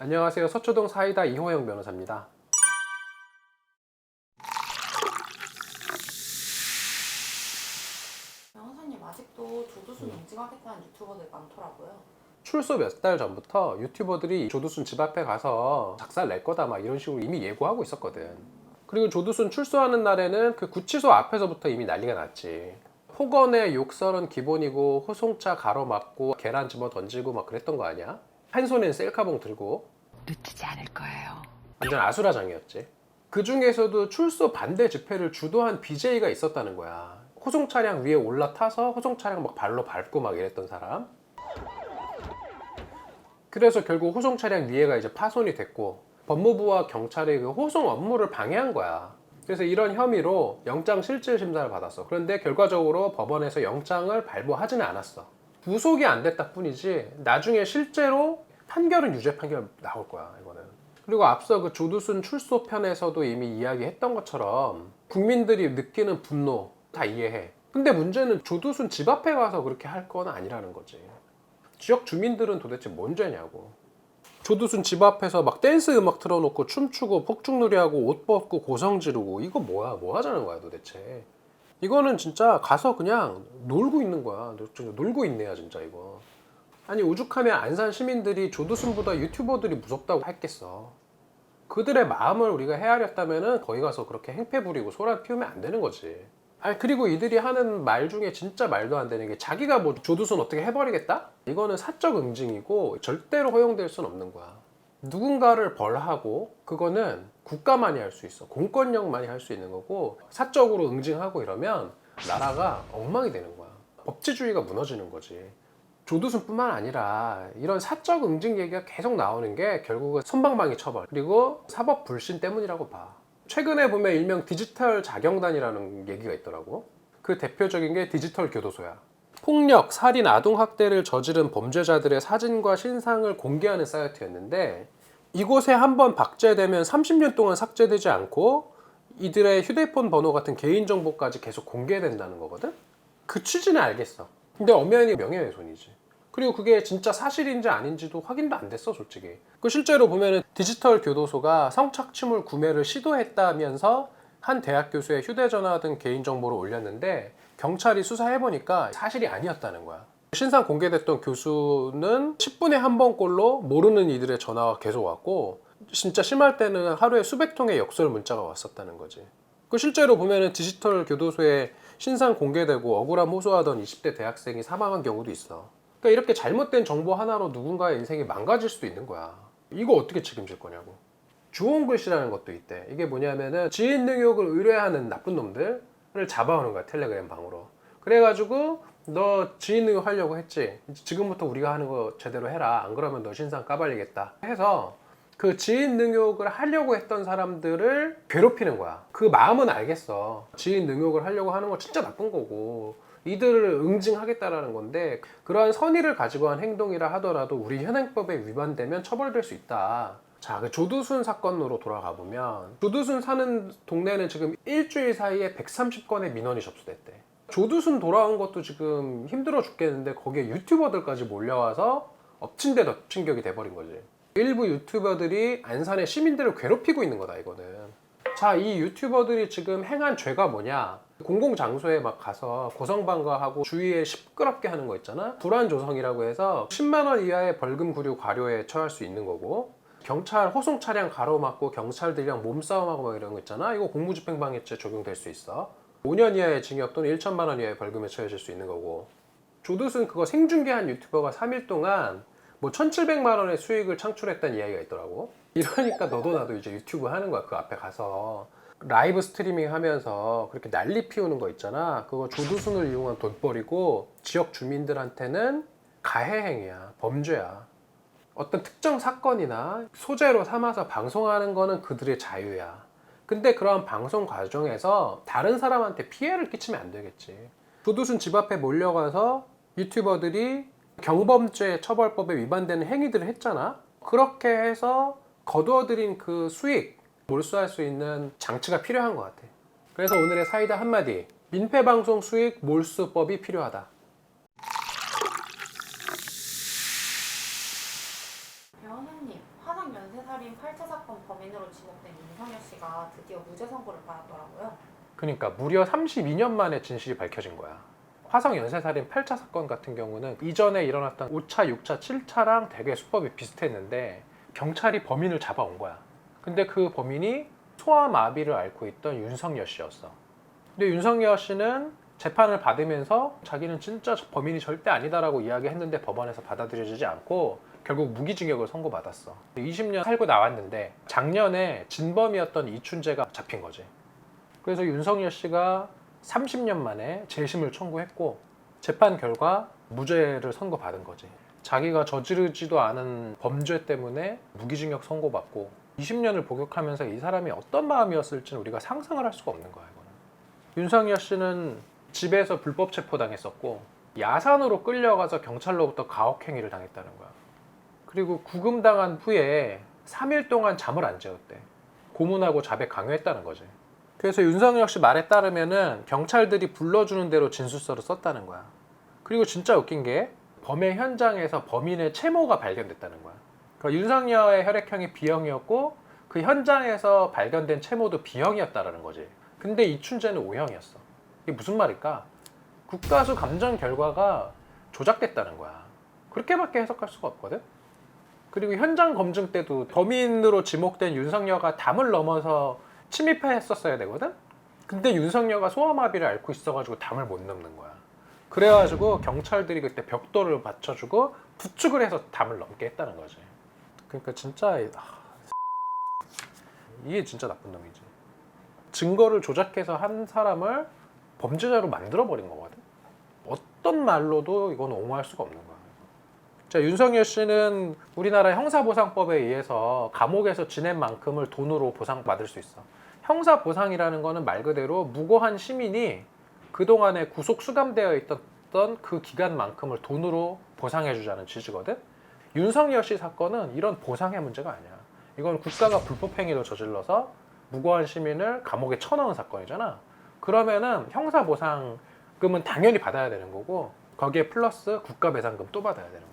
안녕하세요. 서초동 사이다 이호영 변호사입니다. 변호사님 아직도 조두순 인증하겠다는 유튜버들 많더라고요. 출소 몇 달 전부터 유튜버들이 조두순 집 앞에 가서 작살 낼 거다 막 이런 식으로 이미 예고하고 있었거든. 그리고 조두순 출소하는 날에는 그 구치소 앞에서부터 이미 난리가 났지. 폭언의 욕설은 기본이고 호송차 가로막고 계란 집어 던지고 막 그랬던 거 아니야? 한 손엔 셀카봉 들고. 놓치지 않을 거예요. 완전 아수라장이었지. 그 중에서도 출소 반대 집회를 주도한 BJ가 있었다는 거야. 호송 차량 위에 올라타서 호송 차량 막 발로 밟고 막 이랬던 사람. 그래서 결국 호송 차량 위에가 이제 파손이 됐고 법무부와 경찰이 그 호송 업무를 방해한 거야. 그래서 이런 혐의로 영장 실질 심사를 받았어. 그런데 결과적으로 법원에서 영장을 발부하지는 않았어. 구속이 안 됐다 뿐이지 나중에 실제로 판결은 유죄 판결 나올 거야 이거는. 그리고 앞서 그 조두순 출소 편에서도 이미 이야기했던 것처럼 국민들이 느끼는 분노 다 이해해. 근데 문제는 조두순 집 앞에 가서 그렇게 할 건 아니라는 거지. 지역 주민들은 도대체 뭔 죄냐고. 조두순 집 앞에서 막 댄스 음악 틀어놓고 춤추고 폭죽놀이하고 옷 벗고 고성 지르고 이거 뭐야? 뭐 하자는 거야 도대체. 이거는 진짜 가서 그냥 놀고 있는 거야. 놀고 있네요 진짜 이거. 아니 오죽하면 안산 시민들이 조두순보다 유튜버들이 무섭다고 했겠어. 그들의 마음을 우리가 헤아렸다면은 거기 가서 그렇게 행패 부리고 소란 피우면 안 되는 거지. 아니 그리고 이들이 하는 말 중에 진짜 말도 안 되는 게 자기가 뭐 조두순 어떻게 해버리겠다? 이거는 사적 응징이고 절대로 허용될 수는 없는 거야. 누군가를 벌하고 그거는 국가만이 할 수 있어. 공권력만이 할 수 있는 거고 사적으로 응징하고 이러면 나라가 엉망이 되는 거야. 법치주의가 무너지는 거지. 조두순뿐만 아니라 이런 사적 응징 얘기가 계속 나오는 게 결국은 솜방망이 처벌 그리고 사법 불신 때문이라고 봐. 최근에 보면 일명 디지털 자경단이라는 얘기가 있더라고. 그 대표적인 게 디지털 교도소야. 폭력, 살인, 아동학대를 저지른 범죄자들의 사진과 신상을 공개하는 사이트였는데 이곳에 한번 박제되면 30년 동안 삭제되지 않고 이들의 휴대폰 번호 같은 개인정보까지 계속 공개된다는 거거든? 그 취지는 알겠어. 근데 엄연히 명예훼손이지. 그리고 그게 진짜 사실인지 아닌지도 확인도 안 됐어 솔직히. 그 실제로 보면은 디지털 교도소가 성착취물 구매를 시도했다면서 한 대학 교수의 휴대전화 등 개인정보를 올렸는데 경찰이 수사해보니까 사실이 아니었다는 거야. 신상 공개됐던 교수는 10분에 한 번꼴로 모르는 이들의 전화가 계속 왔고 진짜 심할 때는 하루에 수백 통의 역설 문자가 왔었다는 거지. 그 실제로 보면은 디지털 교도소에 신상 공개되고 억울함 호소하던 20대 대학생이 사망한 경우도 있어. 그러니까 이렇게 잘못된 정보 하나로 누군가의 인생이 망가질 수도 있는 거야. 이거 어떻게 책임질 거냐고. 주홍 글씨라는 것도 있대. 이게 뭐냐면은 지인 능욕을 의뢰하는 나쁜 놈들을 잡아오는 거야 텔레그램 방으로. 그래가지고 너 지인 능욕 하려고 했지? 지금부터 우리가 하는 거 제대로 해라. 안 그러면 너 신상 까발리겠다 해서 그 지인 능욕을 하려고 했던 사람들을 괴롭히는 거야. 그 마음은 알겠어. 지인 능욕을 하려고 하는 거 진짜 나쁜 거고 이들을 응징하겠다라는 건데 그러한 선의를 가지고 한 행동이라 하더라도 우리 현행법에 위반되면 처벌될 수 있다. 자, 그 조두순 사건으로 돌아가 보면 조두순 사는 동네는 지금 일주일 사이에 130건의 민원이 접수됐대. 조두순 돌아온 것도 지금 힘들어 죽겠는데 거기에 유튜버들까지 몰려와서 엎친 데 덮친 격이 돼버린 거지. 일부 유튜버들이 안산의 시민들을 괴롭히고 있는 거다 이거는. 자, 이 유튜버들이 지금 행한 죄가 뭐냐? 공공장소에 막 가서 고성방가하고 주위에 시끄럽게 하는 거 있잖아? 불안조성이라고 해서 10만 원 이하의 벌금 구류 과료에 처할 수 있는 거고 경찰 호송 차량 가로막고 경찰들이랑 몸싸움하고 막 이런 거 있잖아? 이거 공무집행방해죄 적용될 수 있어. 5년 이하의 징역 또는 1천만 원 이하의 벌금에 처해질 수 있는 거고 조두순 그거 생중계한 유튜버가 3일 동안 뭐 1,700만 원의 수익을 창출했다는 이야기가 있더라고. 이러니까 너도 나도 이제 유튜브 하는 거야. 그 앞에 가서 라이브 스트리밍 하면서 그렇게 난리 피우는 거 있잖아. 그거 조두순을 이용한 돈벌이고 지역 주민들한테는 가해 행위야. 범죄야. 어떤 특정 사건이나 소재로 삼아서 방송하는 거는 그들의 자유야. 근데 그런 방송 과정에서 다른 사람한테 피해를 끼치면 안 되겠지. 조두순 집 앞에 몰려가서 유튜버들이 경범죄 처벌법에 위반되는 행위들을 했잖아. 그렇게 해서 거두어들인 그 수익 몰수할 수 있는 장치가 필요한 것 같아. 그래서 오늘의 사이다 한마디, 민폐방송 수익 몰수법이 필요하다. 변호사님, 화난 연쇄살인 8차 사건 범인으로 지목된 윤석열 씨가 드디어 무죄 선고를 받았더라고요. 그러니까 무려 32년 만에 진실이 밝혀진 거야. 화성 연쇄살인 8차 사건 같은 경우는 이전에 일어났던 5차, 6차, 7차랑 되게 수법이 비슷했는데 경찰이 범인을 잡아온 거야. 근데 그 범인이 소아마비를 앓고 있던 윤석열 씨였어. 근데 윤석열 씨는 재판을 받으면서 자기는 진짜 범인이 절대 아니다라고 이야기했는데 법원에서 받아들여지지 않고 결국 무기징역을 선고받았어. 20년 살고 나왔는데 작년에 진범이었던 이춘재가 잡힌 거지. 그래서 윤석열 씨가 30년 만에 재심을 청구했고 재판 결과 무죄를 선고받은 거지. 자기가 저지르지도 않은 범죄 때문에 무기징역 선고받고 20년을 복역하면서 이 사람이 어떤 마음이었을지는 우리가 상상을 할 수가 없는 거야. 이거는. 윤석열 씨는 집에서 불법 체포당했었고 야산으로 끌려가서 경찰로부터 가혹행위를 당했다는 거야. 그리고 구금당한 후에 3일 동안 잠을 안 재웠대. 고문하고 자백 강요했다는 거지. 그래서 윤석열 씨 말에 따르면은 경찰들이 불러주는 대로 진술서를 썼다는 거야. 그리고 진짜 웃긴 게 범행 현장에서 범인의 채모가 발견됐다는 거야. 그러니까 윤석열의 혈액형이 B형이었고 그 현장에서 발견된 채모도 B형이었다라는 거지. 근데 이춘재는 O형이었어. 이게 무슨 말일까? 국가수 감정 결과가 조작됐다는 거야. 그렇게밖에 해석할 수가 없거든. 그리고 현장 검증 때도 범인으로 지목된 윤석열가 담을 넘어서 침입했었어야 되거든? 근데 윤석열가 소아마비를 앓고 있어가지고 담을 못 넘는 거야. 그래가지고 경찰들이 그때 벽돌을 받쳐주고 부축을 해서 담을 넘게 했다는 거지. 그러니까 진짜 이게 진짜 나쁜 놈이지. 증거를 조작해서 한 사람을 범죄자로 만들어버린 거거든. 어떤 말로도 이건 옹호할 수가 없는 거야. 자, 윤석열 씨는 우리나라 형사보상법에 의해서 감옥에서 지낸 만큼을 돈으로 보상받을 수 있어. 형사보상이라는 거는 말 그대로 무고한 시민이 그동안에 구속 수감되어 있던 그 기간만큼을 돈으로 보상해주자는 취지거든. 윤석열 씨 사건은 이런 보상의 문제가 아니야. 이건 국가가 불법행위를 저질러서 무고한 시민을 감옥에 쳐넣은 사건이잖아. 그러면은 형사보상금은 당연히 받아야 되는 거고 거기에 플러스 국가배상금 또 받아야 되는 거야.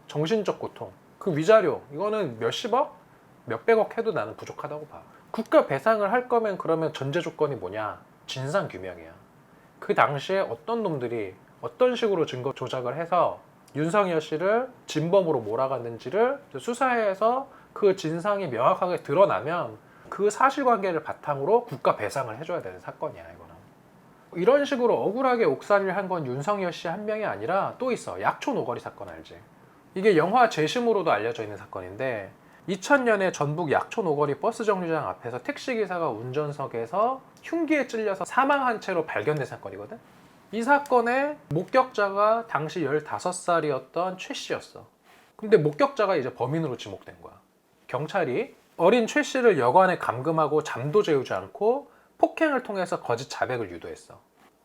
정신적 고통, 그 위자료 이거는 몇십억, 몇백억 해도 나는 부족하다고 봐. 국가 배상을 할 거면 그러면 전제 조건이 뭐냐? 진상규명이야. 그 당시에 어떤 놈들이 어떤 식으로 증거 조작을 해서 윤석열 씨를 진범으로 몰아갔는지를 수사해서 그 진상이 명확하게 드러나면 그 사실관계를 바탕으로 국가 배상을 해줘야 되는 사건이야. 이거는 이런 식으로 억울하게 옥살이를 한 건 윤석열 씨 한 명이 아니라 또 있어. 약촌 오거리 사건 알지? 이게 영화 재심으로도 알려져 있는 사건인데 2000년에 전북 약촌 오거리 버스 정류장 앞에서 택시기사가 운전석에서 흉기에 찔려서 사망한 채로 발견된 사건이거든. 이 사건의 목격자가 당시 15살이었던 최 씨였어. 근데 목격자가 이제 범인으로 지목된 거야. 경찰이 어린 최 씨를 여관에 감금하고 잠도 재우지 않고 폭행을 통해서 거짓 자백을 유도했어.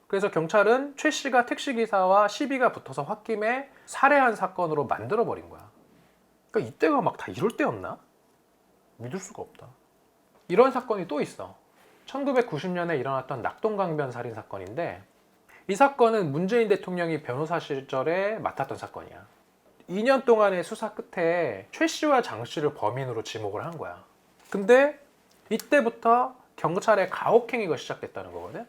그래서 경찰은 최 씨가 택시기사와 시비가 붙어서 홧김에 살해한 사건으로 만들어버린 거야. 그러니까 이때가 막 다 이럴 때였나? 믿을 수가 없다. 이런 사건이 또 있어. 1990년에 일어났던 낙동강변 살인 사건인데 이 사건은 문재인 대통령이 변호사 시절에 맡았던 사건이야. 2년 동안의 수사 끝에 최 씨와 장 씨를 범인으로 지목을 한 거야. 근데 이때부터 경찰의 가혹행위가 시작됐다는 거거든.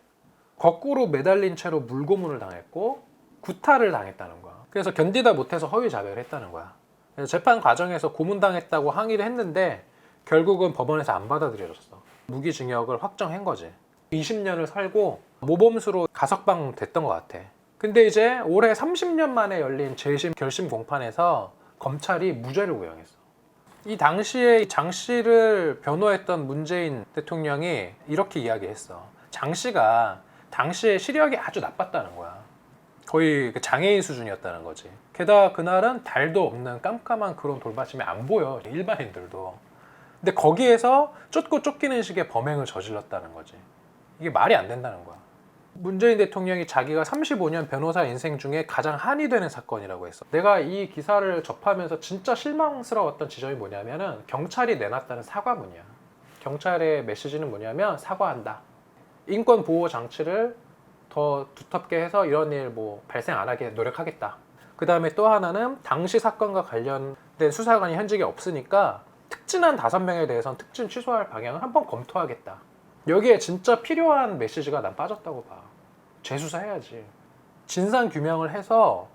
거꾸로 매달린 채로 물고문을 당했고 구타를 당했다는 거야. 그래서 견디다 못해서 허위 자백을 했다는 거야. 그래서 재판 과정에서 고문당했다고 항의를 했는데 결국은 법원에서 안 받아들여졌어. 무기징역을 확정한 거지. 20년을 살고 모범수로 가석방 됐던 것 같아. 근데 이제 올해 30년 만에 열린 재심 결심 공판에서 검찰이 무죄를 구형했어. 이 당시에 장 씨를 변호했던 문재인 대통령이 이렇게 이야기했어. 장 씨가 당시에 시력이 아주 나빴다는 거야. 거의 장애인 수준이었다는 거지. 게다가 그날은 달도 없는 깜깜한 그런 돌밭임에 안 보여, 일반인들도. 근데 거기에서 쫓고 쫓기는 식의 범행을 저질렀다는 거지. 이게 말이 안 된다는 거야. 문재인 대통령이 자기가 35년 변호사 인생 중에 가장 한이 되는 사건이라고 했어. 내가 이 기사를 접하면서 진짜 실망스러웠던 지점이 뭐냐면은 경찰이 내놨다는 사과문이야. 경찰의 메시지는 뭐냐면 사과한다. 인권 보호 장치를 더 두텁게 해서 이런 일 뭐 발생 안 하게 노력하겠다. 그 다음에 또 하나는 당시 사건과 관련된 수사관이 현직에 없으니까 특진한 5명에 대해서는 특진 취소할 방향을 한번 검토하겠다. 여기에 진짜 필요한 메시지가 난 빠졌다고 봐. 재수사해야지. 진상 규명을 해서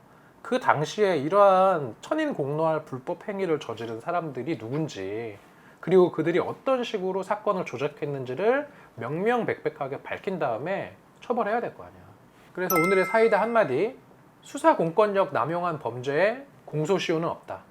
그 당시에 이러한 천인공노할 불법 행위를 저지른 사람들이 누군지, 그리고 그들이 어떤 식으로 사건을 조작했는지를 명명백백하게 밝힌 다음에 처벌해야 될 거 아니야. 그래서 오늘의 사이다 한마디: 수사 공권력 남용한 범죄에 공소시효는 없다.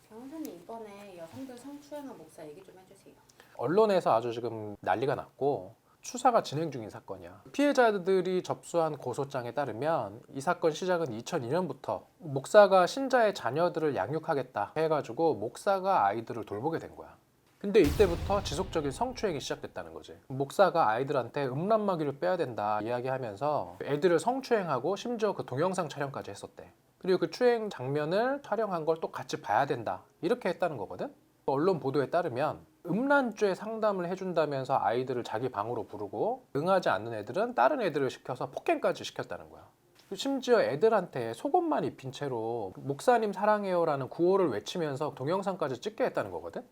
변호사님, 이번에 여성들 성추행한 목사 얘기 좀 해주세요. 언론에서 아주 지금 난리가 났고 수사가 진행 중인 사건이야. 피해자들이 접수한 고소장에 따르면 이 사건 시작은 2002년부터 목사가 신자의 자녀들을 양육하겠다 해가지고 목사가 아이들을 돌보게 된 거야. 근데 이때부터 지속적인 성추행이 시작됐다는 거지. 목사가 아이들한테 음란마귀를 빼야 된다 이야기하면서 애들을 성추행하고 심지어 그 동영상 촬영까지 했었대. 그리고 그 추행 장면을 촬영한 걸 또 같이 봐야 된다 이렇게 했다는 거거든. 언론 보도에 따르면 음란죄 상담을 해준다면서 아이들을 자기 방으로 부르고 응하지 않는 애들은 다른 애들을 시켜서 폭행까지 시켰다는 거야. 심지어 애들한테 속옷만 입힌 채로 목사님 사랑해요라는 구호를 외치면서 동영상까지 찍게 했다는 거거든.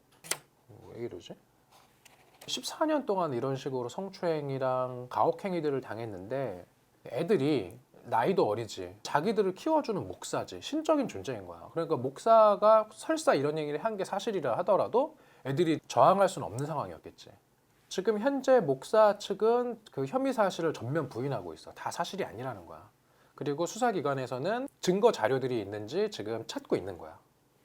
왜 이러지? 14년 동안 이런 식으로 성추행이랑 가혹행위들을 당했는데 애들이 나이도 어리지, 자기들을 키워주는 목사지, 신적인 존재인 거야. 그러니까 목사가 설사 이런 얘기를 한 게 사실이라 하더라도 애들이 저항할 수는 없는 상황이었겠지. 지금 현재 목사 측은 그 혐의 사실을 전면 부인하고 있어. 다 사실이 아니라는 거야. 그리고 수사기관에서는 증거 자료들이 있는지 지금 찾고 있는 거야.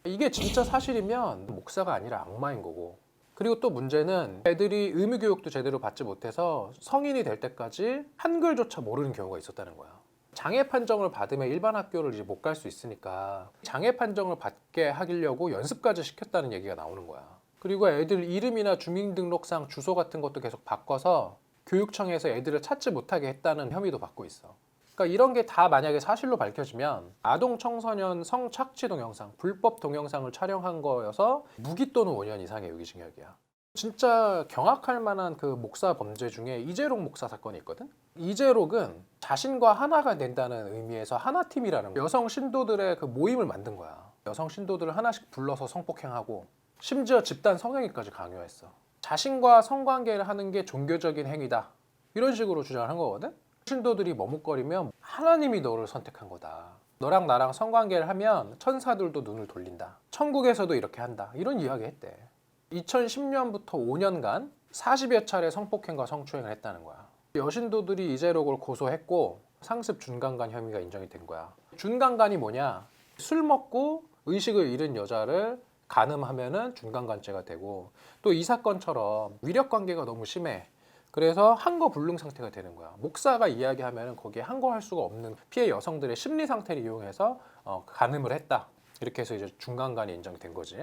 이게 진짜 사실이면 목사가 아니라 악마인 거고. 그리고 또 문제는 애들이 의무교육도 제대로 받지 못해서 성인이 될 때까지 한글조차 모르는 경우가 있었다는 거야. 장애 판정을 받으면 일반 학교를 이제 못 갈 수 있으니까 장애 판정을 받게 하려고 연습까지 시켰다는 얘기가 나오는 거야. 그리고 애들 이름이나 주민등록상 주소 같은 것도 계속 바꿔서 교육청에서 애들을 찾지 못하게 했다는 혐의도 받고 있어. 그러니까 이런 게 다 만약에 사실로 밝혀지면 아동 청소년 성착취 동영상, 불법 동영상을 촬영한 거여서 무기 또는 5년 이상의 유기징역이야. 진짜 경악할 만한 그 목사 범죄 중에 이재록 목사 사건이 있거든. 이재록은 자신과 하나가 된다는 의미에서 하나팀이라는 여성 신도들의 그 모임을 만든 거야. 여성 신도들을 하나씩 불러서 성폭행하고 심지어 집단 성행위까지 강요했어. 자신과 성관계를 하는 게 종교적인 행위다 이런 식으로 주장을 한 거거든. 신도들이 머뭇거리면 하나님이 너를 선택한 거다. 너랑 나랑 성관계를 하면 천사들도 눈을 돌린다. 천국에서도 이렇게 한다. 이런 이야기 했대. 2010년부터 5년간 40여 차례 성폭행과 성추행을 했다는 거야. 여신도들이 이재록을 고소했고 상습 준강간 혐의가 인정이 된 거야. 준강간이 뭐냐? 술 먹고 의식을 잃은 여자를 간음하면은 준강간죄가 되고, 또 이 사건처럼 위력 관계가 너무 심해. 그래서 항거 불능 상태가 되는 거야. 목사가 이야기하면은 거기에 항거할 수가 없는 피해 여성들의 심리 상태를 이용해서 간음을 했다. 이렇게 해서 이제 준강간이 인정된 거지.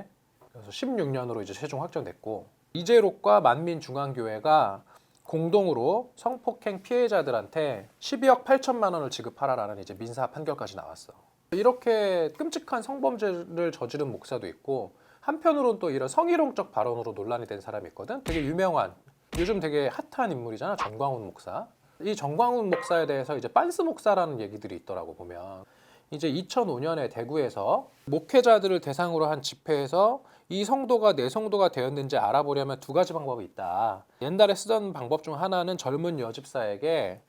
그래서 16년으로 이제 최종 확정됐고, 이재록과 만민중앙교회가 공동으로 성폭행 피해자들한테 12억 8천만 원을 지급하라라는 이제 민사 판결까지 나왔어. 이렇게 끔찍한 성범죄를 저지른 목사도 있고, 한편으로는 또 이런 성희롱적 발언으로 논란이 된 사람이 있거든. 되게 유명한, 요즘 되게 핫한 인물이잖아, 정광훈 목사. 이 정광훈 목사에 대해서 이제 빤스 목사라는 얘기들이 있더라고. 보면 이제 2005년에 대구에서 목회자들을 대상으로 한 집회에서 이 성도가 내 성도가 되었는지 알아보려면 2가지 방법이 있다. 옛날에 쓰던 방법 중 하나는 젊은 여집사에게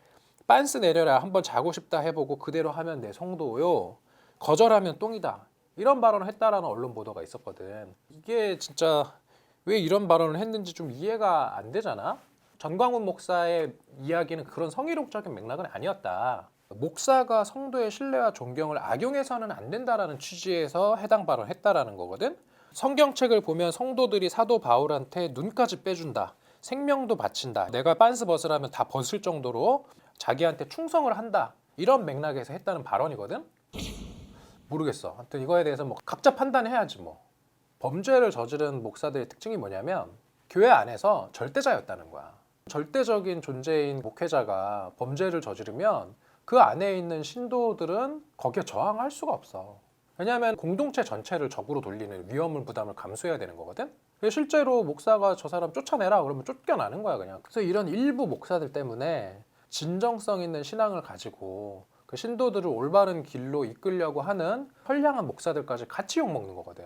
빤스 내려라, 한번 자고 싶다 해보고 그대로 하면 내 성도요, 거절하면 똥이다, 이런 발언을 했다라는 언론 보도가 있었거든. 이게 진짜 왜 이런 발언을 했는지 좀 이해가 안 되잖아. 전광훈 목사의 이야기는 그런 성희롱적인 맥락은 아니었다. 목사가 성도의 신뢰와 존경을 악용해서는 안 된다라는 취지에서 해당 발언을 했다라는 거거든. 성경책을 보면 성도들이 사도 바울한테 눈까지 빼준다, 생명도 바친다, 내가 빤스 벗으라면 다 벗을 정도로 자기한테 충성을 한다, 이런 맥락에서 했다는 발언이거든. 모르겠어. 하여튼 이거에 대해서 뭐 각자 판단해야지 뭐. 범죄를 저지른 목사들의 특징이 뭐냐면 교회 안에서 절대자였다는 거야. 절대적인 존재인 목회자가 범죄를 저지르면 그 안에 있는 신도들은 거기에 저항할 수가 없어. 왜냐하면 공동체 전체를 적으로 돌리는 위험을 부담을 감수해야 되는 거거든. 실제로 목사가 저 사람 쫓아내라 그러면 쫓겨나는 거야 그냥. 그래서 이런 일부 목사들 때문에 진정성 있는 신앙을 가지고 그 신도들을 올바른 길로 이끌려고 하는 선량한 목사들까지 같이 욕먹는 거거든.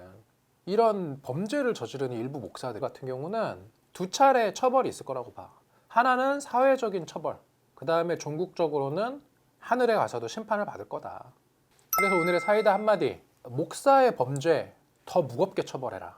이런 범죄를 저지르는 일부 목사들 같은 경우는 두 차례 처벌이 있을 거라고 봐. 하나는 사회적인 처벌, 그 다음에 종국적으로는 하늘에 가서도 심판을 받을 거다. 그래서 오늘의 사이다 한마디, 목사의 범죄 더 무겁게 처벌해라.